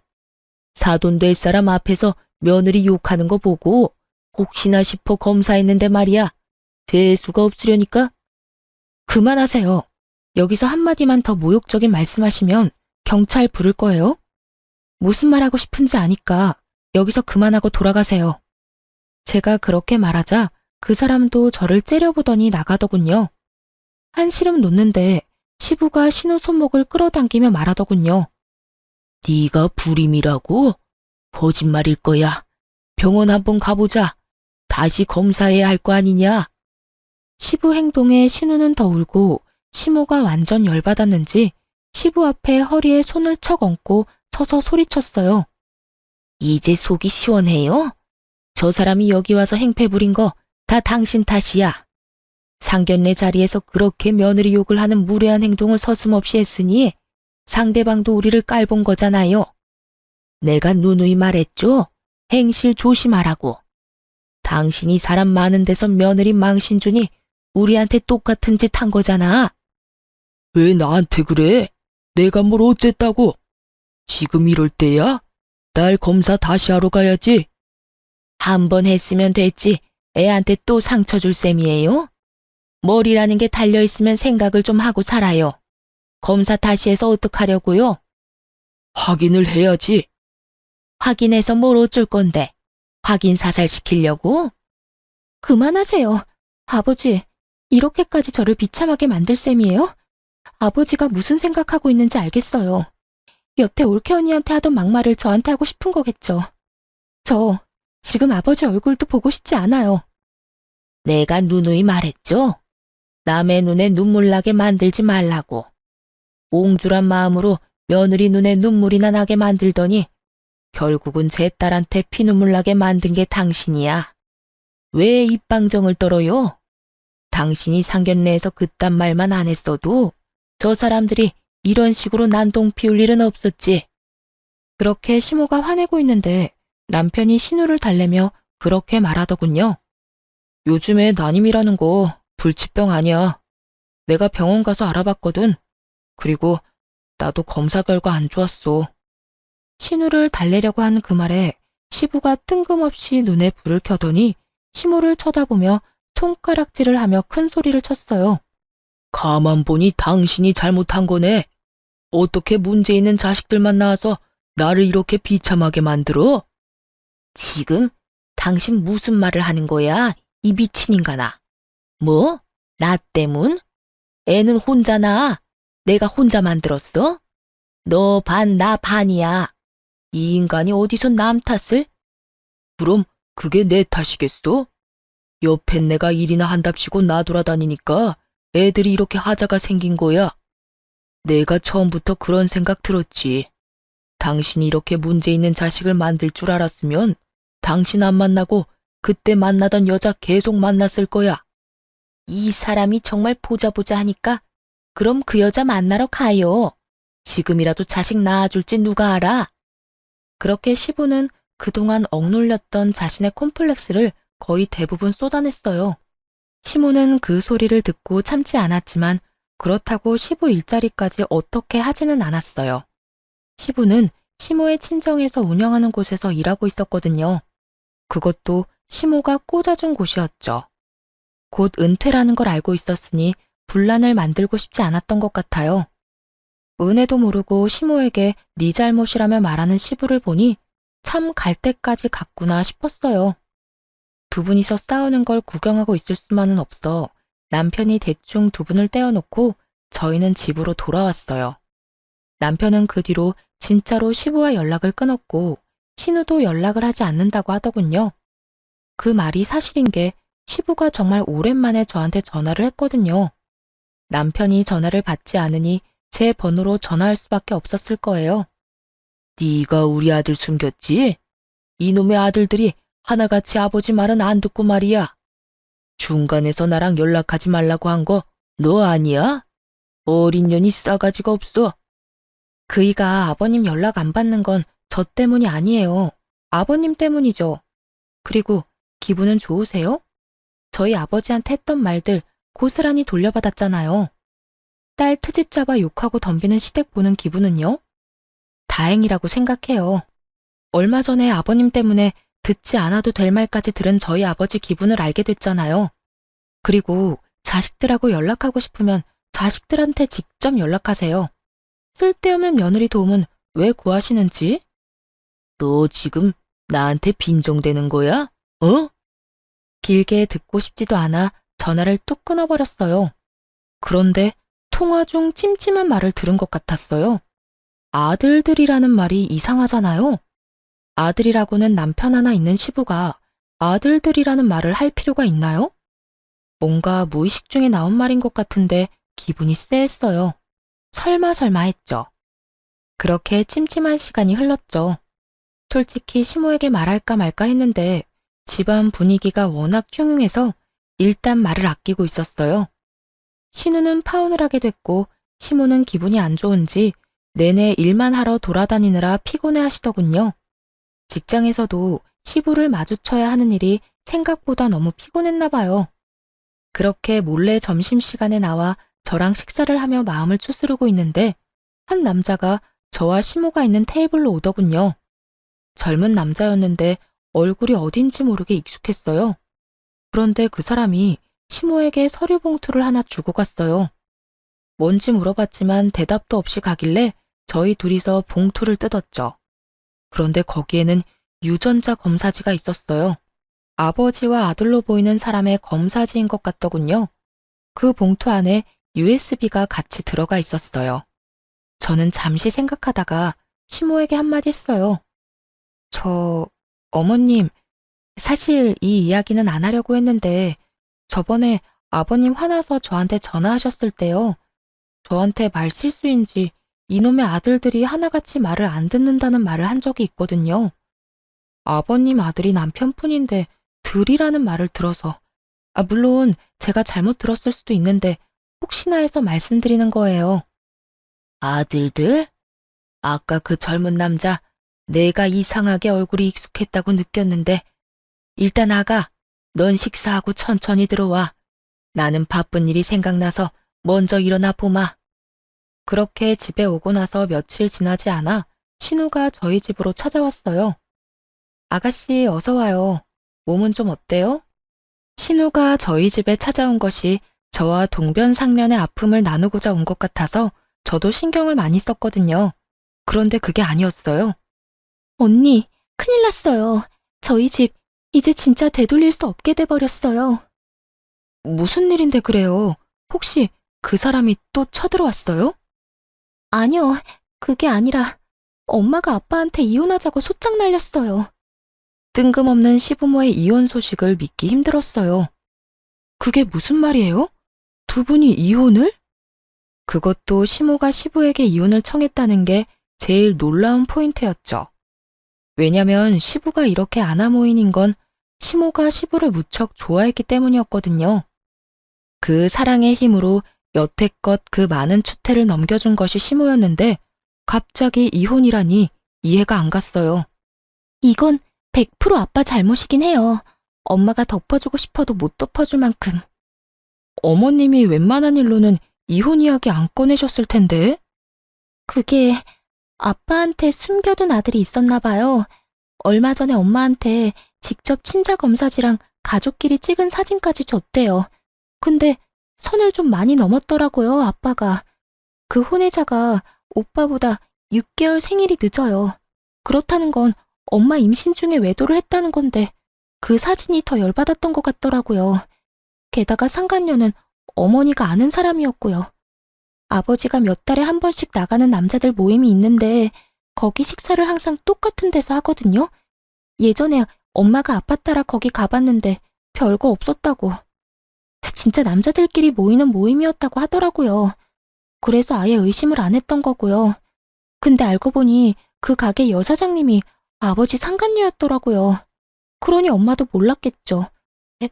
사돈 될 사람 앞에서 며느리 욕하는 거 보고 혹시나 싶어 검사했는데 말이야. 재수가 없으려니까. 그만하세요. 여기서 한마디만 더 모욕적인 말씀하시면 경찰 부를 거예요. 무슨 말하고 싶은지 아니까 여기서 그만하고 돌아가세요. 제가 그렇게 말하자 그 사람도 저를 째려보더니 나가더군요. 한시름 놓는데 시부가 신우 손목을 끌어당기며 말하더군요. 네가 불임이라고? 거짓말일 거야. 병원 한번 가보자. 다시 검사해야 할 거 아니냐? 시부 행동에 신우는 더 울고 시모가 완전 열받았는지 시부 앞에 허리에 손을 척 얹고 서서 소리쳤어요. 이제 속이 시원해요? 저 사람이 여기 와서 행패 부린 거 다 당신 탓이야. 상견례 자리에서 그렇게 며느리 욕을 하는 무례한 행동을 서슴없이 했으니 상대방도 우리를 깔본 거잖아요. 내가 누누이 말했죠? 행실 조심하라고. 당신이 사람 많은 데서 며느리 망신 주니 우리한테 똑같은 짓 한 거잖아. 왜 나한테 그래? 내가 뭘 어쨌다고? 지금 이럴 때야? 날 검사 다시 하러 가야지. 한 번 했으면 됐지. 애한테 또 상처 줄 셈이에요? 머리라는 게 달려있으면 생각을 좀 하고 살아요. 검사 다시 해서 어떡하려고요? 확인을 해야지. 확인해서 뭘 어쩔 건데? 확인 사살시키려고? 그만하세요. 아버지, 이렇게까지 저를 비참하게 만들 셈이에요? 아버지가 무슨 생각하고 있는지 알겠어요. 여태 올케 언니한테 하던 막말을 저한테 하고 싶은 거겠죠. 저 지금 아버지 얼굴도 보고 싶지 않아요. 내가 누누이 말했죠? 남의 눈에 눈물 나게 만들지 말라고. 옹졸한 마음으로 며느리 눈에 눈물이나 나게 만들더니 결국은 제 딸한테 피눈물 나게 만든 게 당신이야. 왜 입방정을 떨어요? 당신이 상견례에서 그딴 말만 안 했어도 저 사람들이 이런 식으로 난동 피울 일은 없었지. 그렇게 시모가 화내고 있는데 남편이 신우를 달래며 그렇게 말하더군요. 요즘에 난임이라는 거 불치병 아니야. 내가 병원 가서 알아봤거든. 그리고 나도 검사 결과 안 좋았어. 신우를 달래려고 한 그 말에 시부가 뜬금없이 눈에 불을 켜더니 시모를 쳐다보며 손가락질을 하며 큰 소리를 쳤어요. 가만 보니 당신이 잘못한 거네. 어떻게 문제 있는 자식들만 낳아서 나를 이렇게 비참하게 만들어? 지금 당신 무슨 말을 하는 거야? 이 미친 인간아. 뭐? 나 때문? 애는 혼자 낳아. 내가 혼자 만들었어? 너 반, 나 반이야. 이 인간이 어디서 남 탓을? 그럼 그게 내 탓이겠어? 옆엔 내가 일이나 한답시고 나돌아다니니까 애들이 이렇게 하자가 생긴 거야. 내가 처음부터 그런 생각 들었지. 당신이 이렇게 문제 있는 자식을 만들 줄 알았으면 당신 안 만나고 그때 만나던 여자 계속 만났을 거야. 이 사람이 정말 보자 하니까 그럼 그 여자 만나러 가요. 지금이라도 자식 낳아줄지 누가 알아? 그렇게 시부는 그동안 억눌렸던 자신의 콤플렉스를 거의 대부분 쏟아냈어요. 시모는 그 소리를 듣고 참지 않았지만 그렇다고 시부 일자리까지 어떻게 하지는 않았어요. 시부는 시모의 친정에서 운영하는 곳에서 일하고 있었거든요. 그것도 시모가 꽂아준 곳이었죠. 곧 은퇴라는 걸 알고 있었으니 분란을 만들고 싶지 않았던 것 같아요. 은혜도 모르고 시모에게 네 잘못이라며 말하는 시부를 보니 참 갈 때까지 갔구나 싶었어요. 두 분이서 싸우는 걸 구경하고 있을 수만은 없어 남편이 대충 두 분을 떼어놓고 저희는 집으로 돌아왔어요. 남편은 그 뒤로 진짜로 시부와 연락을 끊었고 신우도 연락을 하지 않는다고 하더군요. 그 말이 사실인 게 시부가 정말 오랜만에 저한테 전화를 했거든요. 남편이 전화를 받지 않으니 제 번호로 전화할 수밖에 없었을 거예요. 네가 우리 아들 숨겼지? 이놈의 아들들이 하나같이 아버지 말은 안 듣고 말이야. 중간에서 나랑 연락하지 말라고 한 거 너 아니야? 어린 년이 싸가지가 없어. 그이가 아버님 연락 안 받는 건 저 때문이 아니에요. 아버님 때문이죠. 그리고 기분은 좋으세요? 저희 아버지한테 했던 말들 고스란히 돌려받았잖아요. 딸 트집 잡아 욕하고 덤비는 시댁 보는 기분은요? 다행이라고 생각해요. 얼마 전에 아버님 때문에 듣지 않아도 될 말까지 들은 저희 아버지 기분을 알게 됐잖아요. 그리고 자식들하고 연락하고 싶으면 자식들한테 직접 연락하세요. 쓸데없는 며느리 도움은 왜 구하시는지? 너 지금 나한테 빈정대는 거야? 어? 길게 듣고 싶지도 않아 전화를 뚝 끊어버렸어요. 그런데 통화 중 찜찜한 말을 들은 것 같았어요. 아들들이라는 말이 이상하잖아요. 아들이라고는 남편 하나 있는 시부가 아들들이라는 말을 할 필요가 있나요? 뭔가 무의식 중에 나온 말인 것 같은데 기분이 쎄했어요. 설마 했죠. 그렇게 찜찜한 시간이 흘렀죠. 솔직히 시모에게 말할까 말까 했는데 집안 분위기가 워낙 흉흉해서 일단 말을 아끼고 있었어요. 신우는 파혼을 하게 됐고 시모는 기분이 안 좋은지 내내 일만 하러 돌아다니느라 피곤해 하시더군요. 직장에서도 시부를 마주쳐야 하는 일이 생각보다 너무 피곤했나 봐요. 그렇게 몰래 점심시간에 나와 저랑 식사를 하며 마음을 추스르고 있는데 한 남자가 저와 시모가 있는 테이블로 오더군요. 젊은 남자였는데 얼굴이 어딘지 모르게 익숙했어요. 그런데 그 사람이 시모에게 서류 봉투를 하나 주고 갔어요. 뭔지 물어봤지만 대답도 없이 가길래 저희 둘이서 봉투를 뜯었죠. 그런데 거기에는 유전자 검사지가 있었어요. 아버지와 아들로 보이는 사람의 검사지인 것 같더군요. 그 봉투 안에 USB가 같이 들어가 있었어요. 저는 잠시 생각하다가 시모에게 한마디 했어요. 어머님, 사실 이 이야기는 안 하려고 했는데 저번에 아버님 화나서 저한테 전화하셨을 때요. 저한테 말 실수인지 이놈의 아들들이 하나같이 말을 안 듣는다는 말을 한 적이 있거든요. 아버님 아들이 남편뿐인데 들이라는 말을 들어서 물론 제가 잘못 들었을 수도 있는데 혹시나 해서 말씀드리는 거예요. 아들들? 아까 그 젊은 남자 내가 이상하게 얼굴이 익숙했다고 느꼈는데 일단 아가, 넌 식사하고 천천히 들어와. 나는 바쁜 일이 생각나서 먼저 일어나 보마. 그렇게 집에 오고 나서 며칠 지나지 않아 신우가 저희 집으로 찾아왔어요. 아가씨 어서 와요. 몸은 좀 어때요? 신우가 저희 집에 찾아온 것이 저와 동변상면의 아픔을 나누고자 온 것 같아서 저도 신경을 많이 썼거든요. 그런데 그게 아니었어요. 언니, 큰일 났어요. 저희 집 이제 진짜 되돌릴 수 없게 돼버렸어요. 무슨 일인데 그래요? 혹시 그 사람이 또 쳐들어왔어요? 아니요, 그게 아니라 엄마가 아빠한테 이혼하자고 소짝 날렸어요. 뜬금없는 시부모의 이혼 소식을 믿기 힘들었어요. 그게 무슨 말이에요? 두 분이 이혼을? 그것도 시모가 시부에게 이혼을 청했다는 게 제일 놀라운 포인트였죠. 왜냐면 시부가 이렇게 아나무인인 건 시모가 시부를 무척 좋아했기 때문이었거든요. 그 사랑의 힘으로 여태껏 그 많은 추태를 넘겨준 것이 시모였는데 갑자기 이혼이라니 이해가 안 갔어요. 이건 100% 아빠 잘못이긴 해요. 엄마가 덮어주고 싶어도 못 덮어줄 만큼. 어머님이 웬만한 일로는 이혼 이야기 안 꺼내셨을 텐데. 그게 아빠한테 숨겨둔 아들이 있었나 봐요. 얼마 전에 엄마한테 직접 친자 검사지랑 가족끼리 찍은 사진까지 줬대요. 근데 선을 좀 많이 넘었더라고요, 아빠가. 그 혼외자가 오빠보다 6개월 생일이 늦어요. 그렇다는 건 엄마 임신 중에 외도를 했다는 건데 그 사진이 더 열받았던 것 같더라고요. 게다가 상간녀는 어머니가 아는 사람이었고요. 아버지가 몇 달에 한 번씩 나가는 남자들 모임이 있는데 거기 식사를 항상 똑같은 데서 하거든요. 예전에 엄마가 아빠 따라 거기 가봤는데 별거 없었다고. 진짜 남자들끼리 모이는 모임이었다고 하더라고요. 그래서 아예 의심을 안 했던 거고요. 근데 알고 보니 그 가게 여사장님이 아버지 상간녀였더라고요. 그러니 엄마도 몰랐겠죠.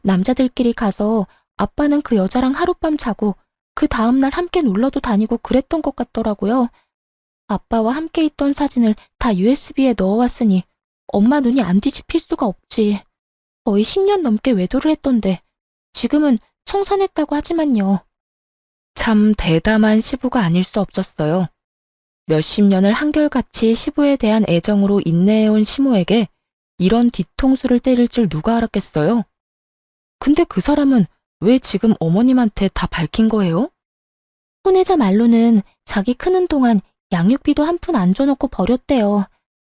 남자들끼리 가서 아빠는 그 여자랑 하룻밤 자고 그 다음날 함께 놀러도 다니고 그랬던 것 같더라고요. 아빠와 함께 있던 사진을 다 USB에 넣어왔으니 엄마 눈이 안 뒤집힐 수가 없지. 거의 10년 넘게 외도를 했던데 지금은 청산했다고 하지만요. 참 대담한 시부가 아닐 수 없었어요. 몇십 년을 한결같이 시부에 대한 애정으로 인내해온 시모에게 이런 뒤통수를 때릴 줄 누가 알았겠어요? 근데 그 사람은 왜 지금 어머님한테 다 밝힌 거예요? 혼외자 말로는 자기 크는 동안 양육비도 한 푼 안 줘놓고 버렸대요.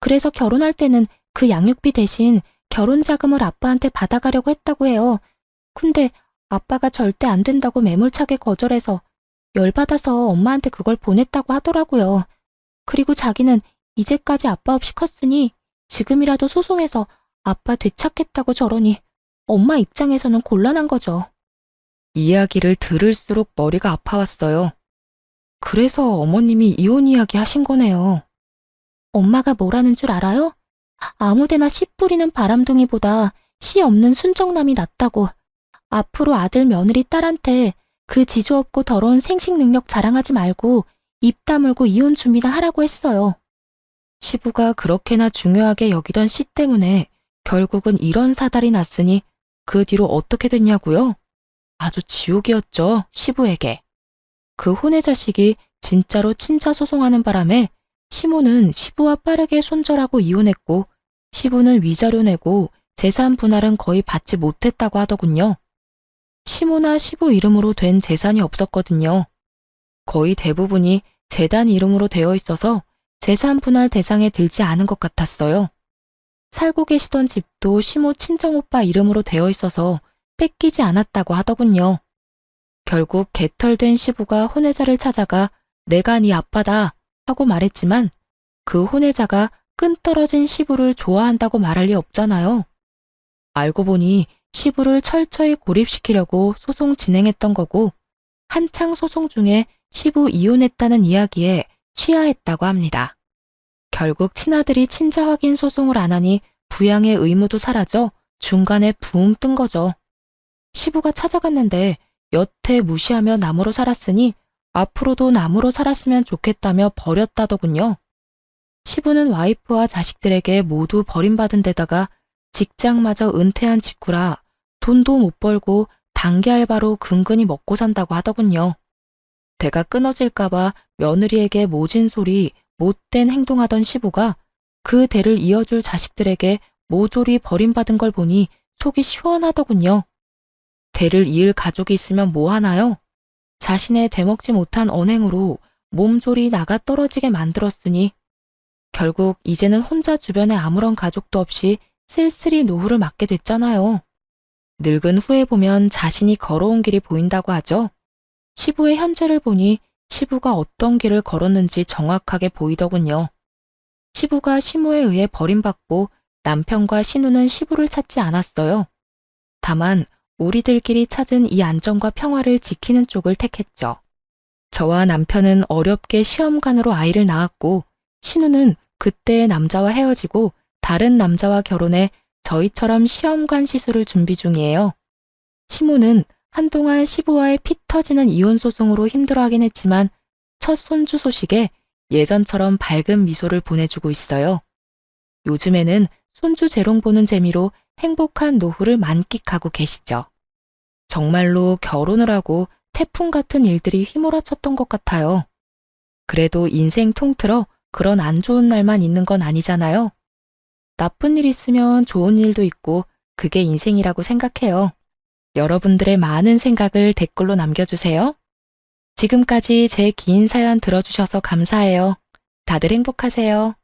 그래서 결혼할 때는 그 양육비 대신 결혼 자금을 아빠한테 받아가려고 했다고 해요. 근데 아빠가 절대 안 된다고 매몰차게 거절해서 열받아서 엄마한테 그걸 보냈다고 하더라고요. 그리고 자기는 이제까지 아빠 없이 컸으니 지금이라도 소송해서 아빠 되찾겠다고 저러니 엄마 입장에서는 곤란한 거죠. 이야기를 들을수록 머리가 아파왔어요. 그래서 어머님이 이혼 이야기 하신 거네요. 엄마가 뭐라는 줄 알아요? 아무데나 씨 뿌리는 바람둥이보다 씨 없는 순정남이 낫다고. 앞으로 아들 며느리 딸한테 그 지조 없고 더러운 생식 능력 자랑하지 말고 입 다물고 이혼 준비나 하라고 했어요. 시부가 그렇게나 중요하게 여기던 씨 때문에 결국은 이런 사달이 났으니 그 뒤로 어떻게 됐냐고요? 아주 지옥이었죠, 시부에게. 그 혼의 자식이 진짜로 친자 소송하는 바람에 시모는 시부와 빠르게 손절하고 이혼했고 시부는 위자료 내고 재산 분할은 거의 받지 못했다고 하더군요. 시모나 시부 이름으로 된 재산이 없었거든요. 거의 대부분이 재단 이름으로 되어 있어서 재산 분할 대상에 들지 않은 것 같았어요. 살고 계시던 집도 시모 친정오빠 이름으로 되어 있어서 뺏기지 않았다고 하더군요. 결국 개털된 시부가 혼외자를 찾아가 내가 네 아빠다 하고 말했지만 그 혼외자가 끈 떨어진 시부를 좋아한다고 말할 리 없잖아요. 알고 보니 시부를 철저히 고립시키려고 소송 진행했던 거고 한창 소송 중에 시부 이혼했다는 이야기에 취하했다고 합니다. 결국 친아들이 친자 확인 소송을 안 하니 부양의 의무도 사라져 중간에 붕 뜬 거죠. 시부가 찾아갔는데 여태 무시하며 남으로 살았으니 앞으로도 남으로 살았으면 좋겠다며 버렸다더군요. 시부는 와이프와 자식들에게 모두 버림받은 데다가 직장마저 은퇴한 직후라 돈도 못 벌고 단기 알바로 근근히 먹고 산다고 하더군요. 대가 끊어질까봐 며느리에게 모진 소리, 못된 행동하던 시부가 그 대를 이어줄 자식들에게 모조리 버림받은 걸 보니 속이 시원하더군요. 대를 이을 가족이 있으면 뭐 하나요? 자신의 되먹지 못한 언행으로 몸조리 나가 떨어지게 만들었으니 결국 이제는 혼자 주변에 아무런 가족도 없이 쓸쓸히 노후를 맞게 됐잖아요. 늙은 후에 보면 자신이 걸어온 길이 보인다고 하죠. 시부의 현재를 보니 시부가 어떤 길을 걸었는지 정확하게 보이더군요. 시부가 시모에 의해 버림받고 남편과 신우는 시부를 찾지 않았어요. 다만 우리들끼리 찾은 이 안정과 평화를 지키는 쪽을 택했죠. 저와 남편은 어렵게 시험관으로 아이를 낳았고 신우는 그때의 남자와 헤어지고 다른 남자와 결혼해 저희처럼 시험관 시술을 준비 중이에요. 시모는 한동안 시부와의 피 터지는 이혼 소송으로 힘들어하긴 했지만 첫 손주 소식에 예전처럼 밝은 미소를 보내주고 있어요. 요즘에는 손주 재롱 보는 재미로 행복한 노후를 만끽하고 계시죠. 정말로 결혼을 하고 태풍 같은 일들이 휘몰아쳤던 것 같아요. 그래도 인생 통틀어 그런 안 좋은 날만 있는 건 아니잖아요. 나쁜 일 있으면 좋은 일도 있고 그게 인생이라고 생각해요. 여러분들의 많은 생각을 댓글로 남겨주세요. 지금까지 제 긴 사연 들어주셔서 감사해요. 다들 행복하세요.